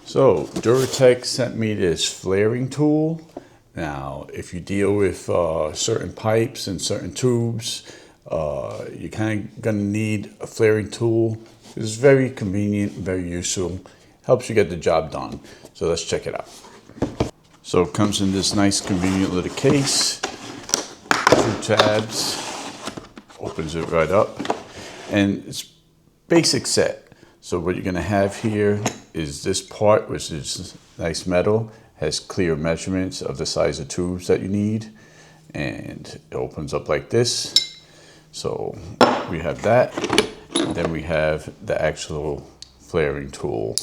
So Duratech sent me this flaring tool. Now, if you deal with certain pipes and certain tubes, you're kind of gonna need a flaring tool. It's very convenient, very useful, helps you get the job done. So let's check it out. So it comes in this nice convenient little case, 2 tabs, opens it right up, and it's basic set. So what you're gonna have here is this part, which is nice metal, has clear measurements of the size of tubes that you need, and it opens up like this. So we have that, and then we have the actual flaring tool.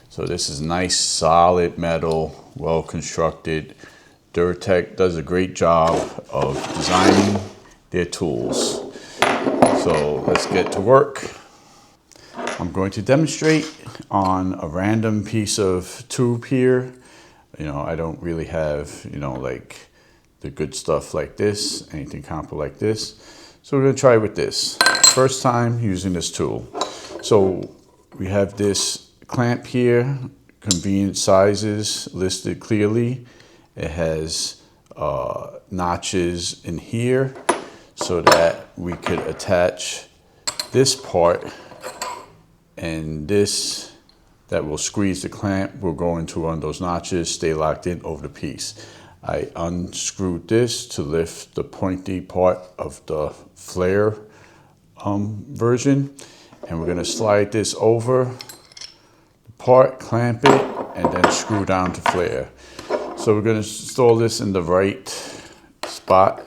So this is nice, solid metal, well constructed. Duratech does a great job of designing their tools. So let's get to work. I'm going to demonstrate on a random piece of tube here. I don't really have, like the good stuff like this, anything comparable like this. So we're gonna try with this. First time using this tool. So we have this clamp here, convenient sizes listed clearly. It has notches in here so that we could attach this part, and this that will squeeze the clamp will go into one of those notches, stay locked in over the piece. I unscrewed this to lift the pointy part of the flare version, and we're gonna slide this over the part, clamp it, and then screw down to flare. So we're gonna install this in the right spot.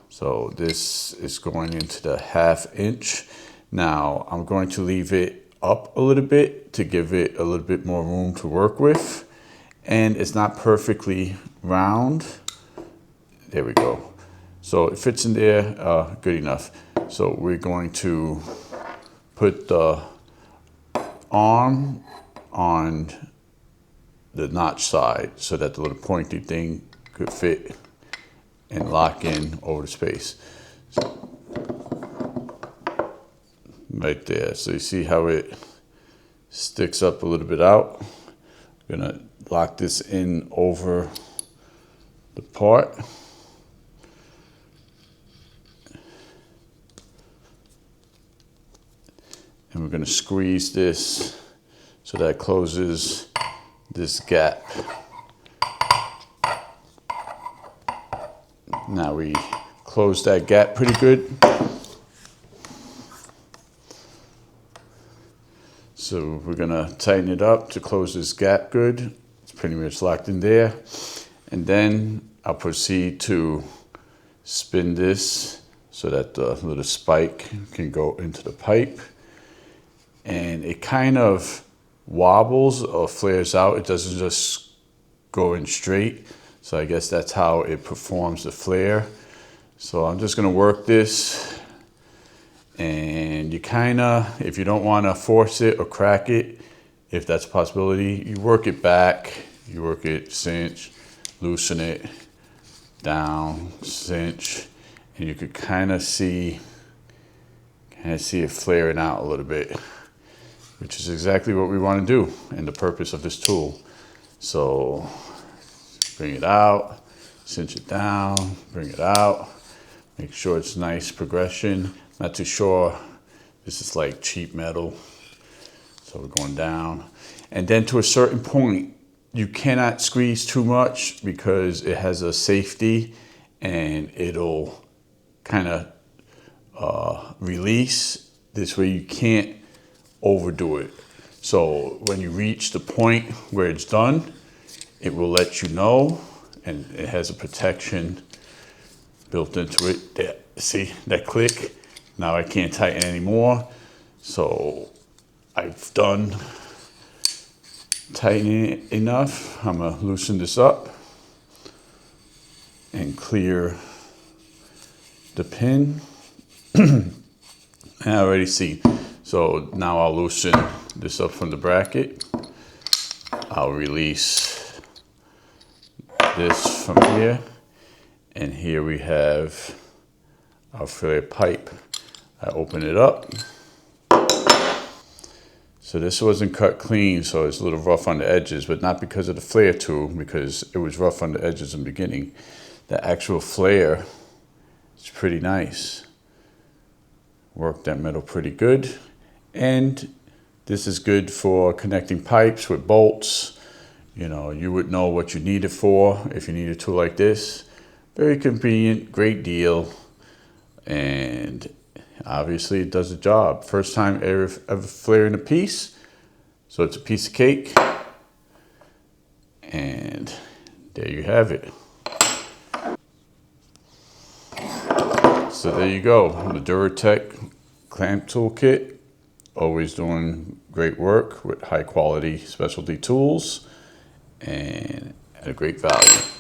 So this is going into the 1/2 inch. Now I'm going to leave it up a little bit to give it a little bit more room to work with. And it's not perfectly round. There we go. So it fits in there good enough. So we're going to put the arm on the notch side so that the little pointy thing could fit and lock in over the space. So, right there. So you see how it sticks up a little bit out. I'm gonna lock this in over the part. And we're gonna squeeze this so that it closes this gap. Now we close that gap pretty good. So we're gonna tighten it up to close this gap good. It's pretty much locked in there. And then I'll proceed to spin this so that the little spike can go into the pipe. And it kind of wobbles or flares out. It doesn't just go in straight. So I guess that's how it performs the flare. So I'm just gonna work this. And you if you don't wanna force it or crack it, if that's a possibility, you work it back, you work it, cinch, loosen it, down, cinch, and you could kind of see it flaring out a little bit, which is exactly what we want to do and the purpose of this tool. So bring it out, cinch it down, bring it out, make sure it's nice progression. Not too sure, this is like cheap metal. So we're going down. And then to a certain point, you cannot squeeze too much because it has a safety and it'll kind of release. This way you can't overdo it. So when you reach the point where it's done, it will let you know, and it has a protection built into it. There, see that click? Now I can't tighten anymore. So I've done tightening it enough. I'm gonna loosen this up and clear the pin. And I already see. So now I'll loosen this up from the bracket. I'll release this from here. And here we have our flare pipe. I open it up. So this wasn't cut clean, so it's a little rough on the edges, but not because of the flare tool, because it was rough on the edges in the beginning. The actual flare is pretty nice. Worked that metal pretty good. And this is good for connecting pipes with bolts. You know, you would know what you need it for if you need a tool like this. Very convenient, great deal. And obviously it does the job. First time ever flaring a piece. So it's a piece of cake. And there you have it. So there you go. The Duratech clamp tool kit. Always doing great work with high quality specialty tools and at a great value.